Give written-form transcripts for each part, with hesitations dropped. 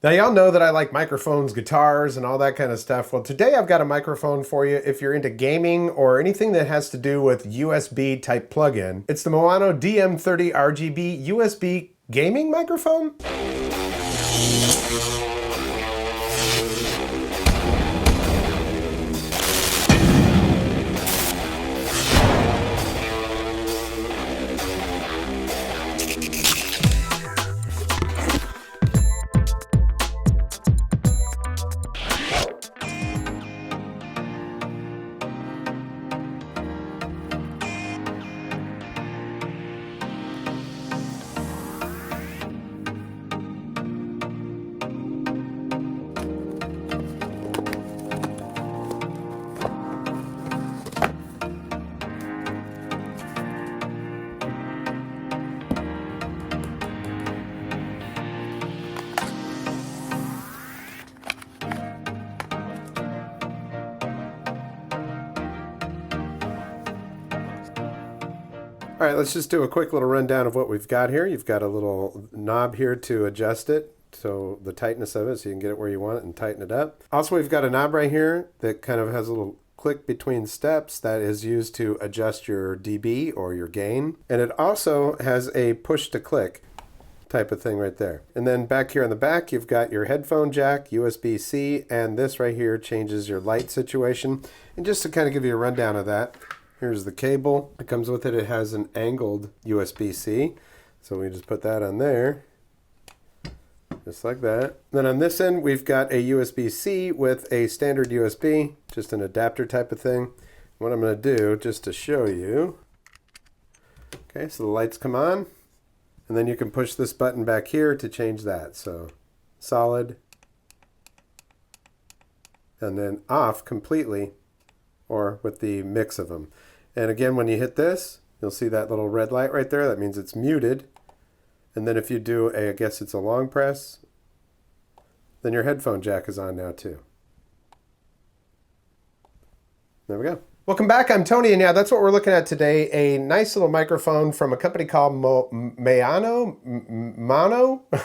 Now, y'all know that I like microphones, guitars, and all that kind of stuff. Well, today I've got a microphone for you if you're into gaming or anything that has to do with USB type plug-in. It's the Maono DM30 RGB USB gaming microphone. All right, let's just do a quick little rundown of what we've got here. You've got a little knob here to adjust it, so the tightness of it, so you can get it where you want it and tighten it up. Also, we've got a knob right here that kind of has a little click between steps that is used to adjust your dB or your gain. And it also has a push to click type of thing right there. And then back here on the back, you've got your headphone jack, USB-C, and this right here changes your light situation. And just to kind of give you a rundown of that, here's the cable that comes with it. It has an angled USB-C. So we just put that on there, just like that. Then on this end, we've got a USB-C with a standard USB, just an adapter type of thing. What I'm going to do, just to show you, okay, so the lights come on, and then you can push this button back here to change that. So solid, and then off completely, or with the mix of them. And again, when you hit this, you'll see that little red light right there. That means it's muted. And then if you do I guess it's a long press, then your headphone jack is on now too. There we go. Welcome back, I'm Tony, and yeah, that's what we're looking at today. A nice little microphone from a company called Maono?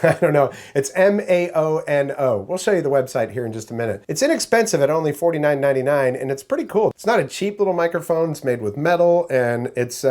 I don't know. It's M-A-O-N-O. We'll show you the website here in just a minute. It's inexpensive at only $49.99, and it's pretty cool. It's not a cheap little microphone. It's made with metal, and it's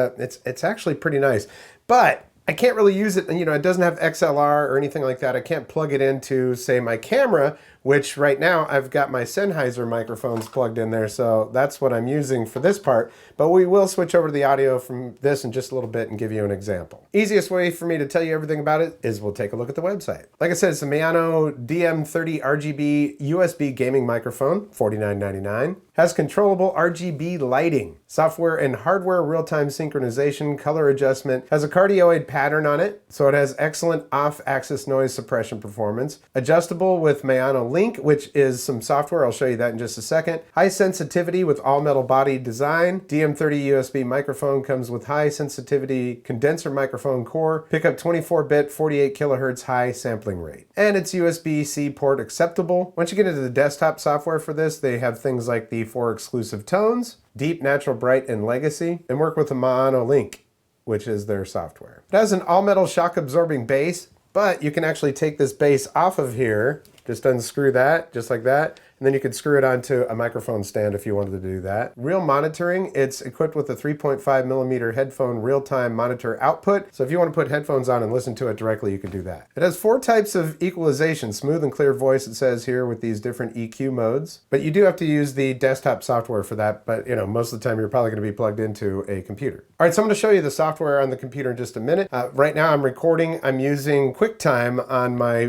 actually pretty nice. But I can't really use it, you know, it doesn't have XLR or anything like that. I can't plug it into, say, my camera, which right now I've got my Sennheiser microphones plugged in there, so that's what I'm using for this part. But we will switch over to the audio from this in just a little bit and give you an example. Easiest way for me to tell you everything about it is we'll take a look at the website. Like I said, it's a Maono DM30 RGB USB gaming microphone, $49.99. Has controllable RGB lighting, software and hardware real-time synchronization, color adjustment, has a cardioid pattern on it, so it has excellent off-axis noise suppression performance. Adjustable with Maono Link, which is some software. I'll show you that in just a second. High sensitivity with all-metal body design. DM30 USB microphone comes with high sensitivity condenser microphone core. Pickup 24-bit, 48 kilohertz high sampling rate. And it's USB-C port acceptable. Once you get into the desktop software for this, they have things like the 4 exclusive tones, Deep, Natural, Bright, and Legacy, and work with the Maono Link, which is their software. It has an all-metal shock-absorbing base, but you can actually take this base off of here, just unscrew that, just like that, and then you could screw it onto a microphone stand if you wanted to do that. Real monitoring, it's equipped with a 3.5 millimeter headphone real-time monitor output. So if you want to put headphones on and listen to it directly, you can do that. It has 4 types of equalization, smooth and clear voice, it says here, with these different EQ modes. But you do have to use the desktop software for that, but you know, most of the time you're probably going to be plugged into a computer. All right, so I'm going to show you the software on the computer in just a minute. Right now I'm recording, I'm using QuickTime on my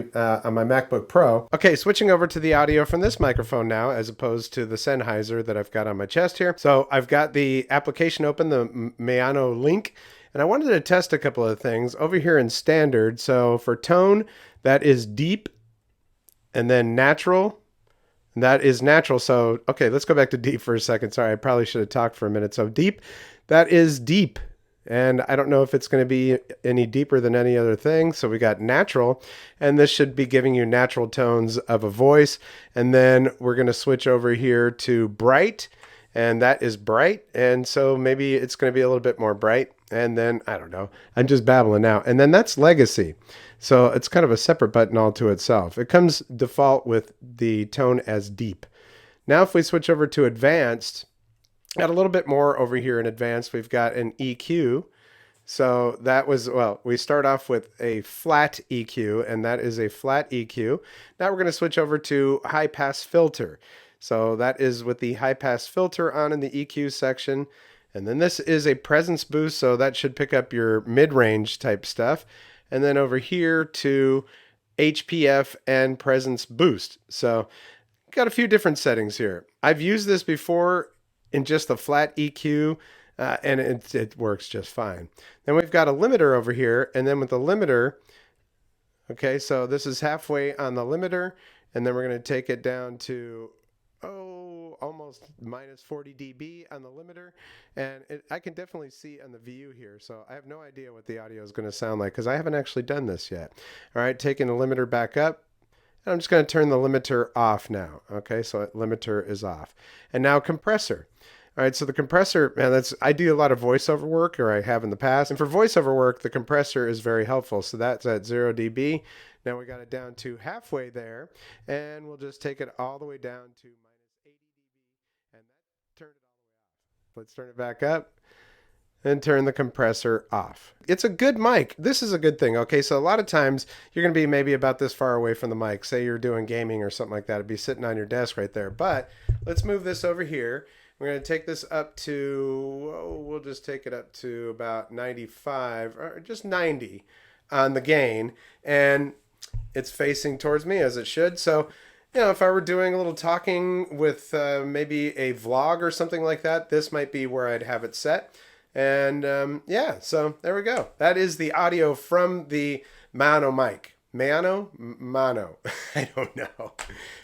MacBook Pro. Okay, switching over to the audio from this microphone now, as opposed to the Sennheiser that I've got on my chest here. So I've got the application open, the Maono Link, and I wanted to test a couple of things over here in standard. So for tone, that is deep, and then natural, and that is natural. So, okay, let's go back to deep for a second. Sorry, I probably should have talked for a minute. So deep, that is deep. And I don't know if it's going to be any deeper than any other thing. So we got natural, and this should be giving you natural tones of a voice. And then we're going to switch over here to bright, and that is bright. And so maybe it's going to be a little bit more bright. And then, I don't know, I'm just babbling now. And then that's legacy. So it's kind of a separate button all to itself. It comes default with the tone as deep. Now if we switch over to advanced, got a little bit more over here in advanced. We've got an EQ. So that was, well, we start off with a flat EQ, and that is a flat EQ. Now we're going to switch over to high pass filter. So that is with the high pass filter on in the EQ section. And then this is a presence boost, so that should pick up your mid-range type stuff. And then over here to HPF and presence boost. So got a few different settings here. I've used this before in just the flat EQ, and it works just fine. Then we've got a limiter over here, and then with the limiter, okay, so this is halfway on the limiter, and then we're going to take it down to almost minus 40 dB on the limiter, and I can definitely see on the view here, so I have no idea what the audio is going to sound like because I haven't actually done this yet. All right, taking the limiter back up, and I'm just going to turn the limiter off now. Okay, so limiter is off. And now compressor. All right, so the compressor, man, I do a lot of voiceover work, or I have in the past, and for voiceover work, the compressor is very helpful. So that's at 0 dB. Now we got it down to halfway there, and we'll just take it all the way down to minus 80 dB, and that turned it all the way off. Let's turn it back up and turn the compressor off. It's a good mic. This is a good thing. Okay, so a lot of times you're going to be maybe about this far away from the mic. Say you're doing gaming or something like that. It'd be sitting on your desk right there. But let's move this over here. We're going to take this up to, we'll just take it up to about 95 or just 90 on the gain. And it's facing towards me as it should. So, you know, if I were doing a little talking with maybe a vlog or something like that, this might be where I'd have it set. And yeah, so there we go. That is the audio from the Maono mic. Maono? Maono. I don't know.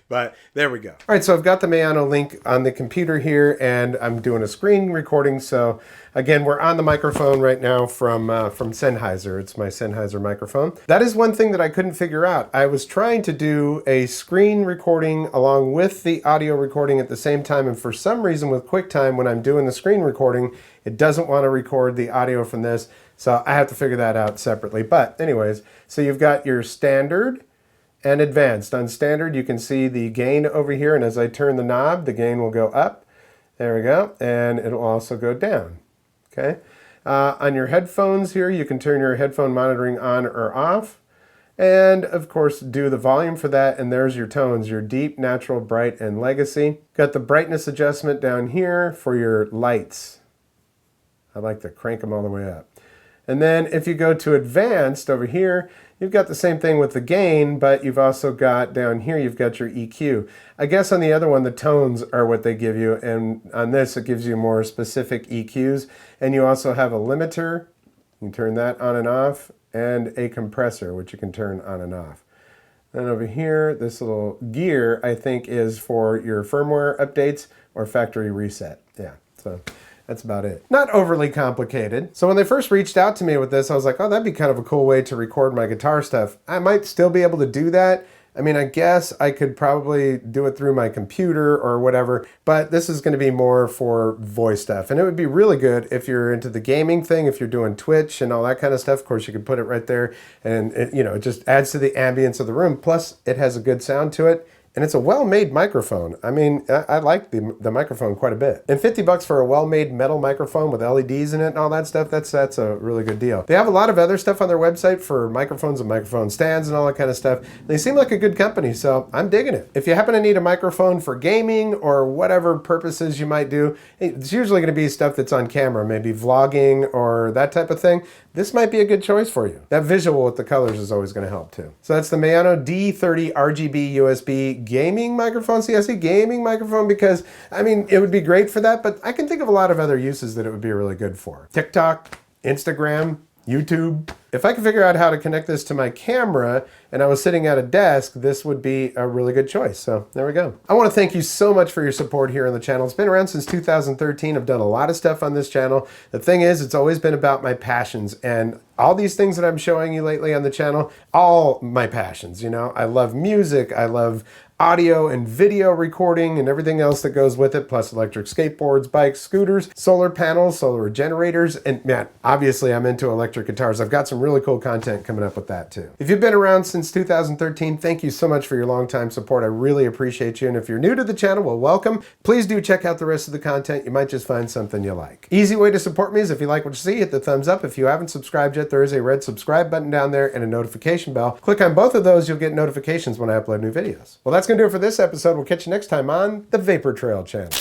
But there we go. All right, so I've got the Maono link on the computer here, and I'm doing a screen recording. So again, we're on the microphone right now from Sennheiser. It's my Sennheiser microphone. That is one thing that I couldn't figure out. I was trying to do a screen recording along with the audio recording at the same time, and for some reason with QuickTime, when I'm doing the screen recording, it doesn't want to record the audio from this. So I have to figure that out separately. But anyways, so you've got your standard and advanced. On standard, you can see the gain over here, and as I turn the knob, the gain will go up. There we go, and it'll also go down. Okay. On your headphones here, you can turn your headphone monitoring on or off, and of course do the volume for that, and there's your tones, your deep, natural, bright, and legacy. Got the brightness adjustment down here for your lights. I like to crank them all the way up. And then if you go to advanced over here, you've got the same thing with the gain, but you've also got down here, you've got your EQ. I guess on the other one, the tones are what they give you. And on this, it gives you more specific EQs. And you also have a limiter. You can turn that on and off, and a compressor, which you can turn on and off. Then over here, this little gear, I think, is for your firmware updates or factory reset. Yeah, so that's about it. Not overly complicated. So when they first reached out to me with this, I was like, oh, that'd be kind of a cool way to record my guitar stuff. I might still be able to do that. I mean, I guess I could probably do it through my computer or whatever, but this is going to be more for voice stuff. And it would be really good if you're into the gaming thing, if you're doing Twitch and all that kind of stuff. Of course, you could put it right there, and it just adds to the ambience of the room. Plus, it has a good sound to it. And it's a well-made microphone. I mean, I like the microphone quite a bit. And $50 for a well-made metal microphone with LEDs in it and all that stuff, that's a really good deal. They have a lot of other stuff on their website for microphones and microphone stands and all that kind of stuff. They seem like a good company, so I'm digging it. If you happen to need a microphone for gaming or whatever purposes you might do, it's usually going to be stuff that's on camera, maybe vlogging or that type of thing. This might be a good choice for you. That visual with the colors is always going to help too. So that's the Maono D30 RGB USB gaming microphone. See, I say gaming microphone because, I mean, it would be great for that, but I can think of a lot of other uses that it would be really good for. TikTok, Instagram, YouTube. If I could figure out how to connect this to my camera and I was sitting at a desk, this would be a really good choice. So there we go. I want to thank you so much for your support here on the channel. It's been around since 2013. I've done a lot of stuff on this channel. The thing is, it's always been about my passions, and all these things that I'm showing you lately on the channel, all my passions, you know. I love music, I love audio and video recording and everything else that goes with it, plus electric skateboards, bikes, scooters, solar panels, solar generators, and man, obviously I'm into electric guitars. I've got some really cool content coming up with that too. If you've been around since 2013, thank you so much for your long-time support. I really appreciate you. And if you're new to the channel, well, welcome. Please do check out the rest of the content. You might just find something you like. Easy way to support me is if you like what you see, hit the thumbs up. If you haven't subscribed yet, there is a red subscribe button down there and a notification bell. Click on both of those, you'll get notifications when I upload new videos. Well, that's going to do it for this episode. We'll catch you next time on the Vapor Trail channel.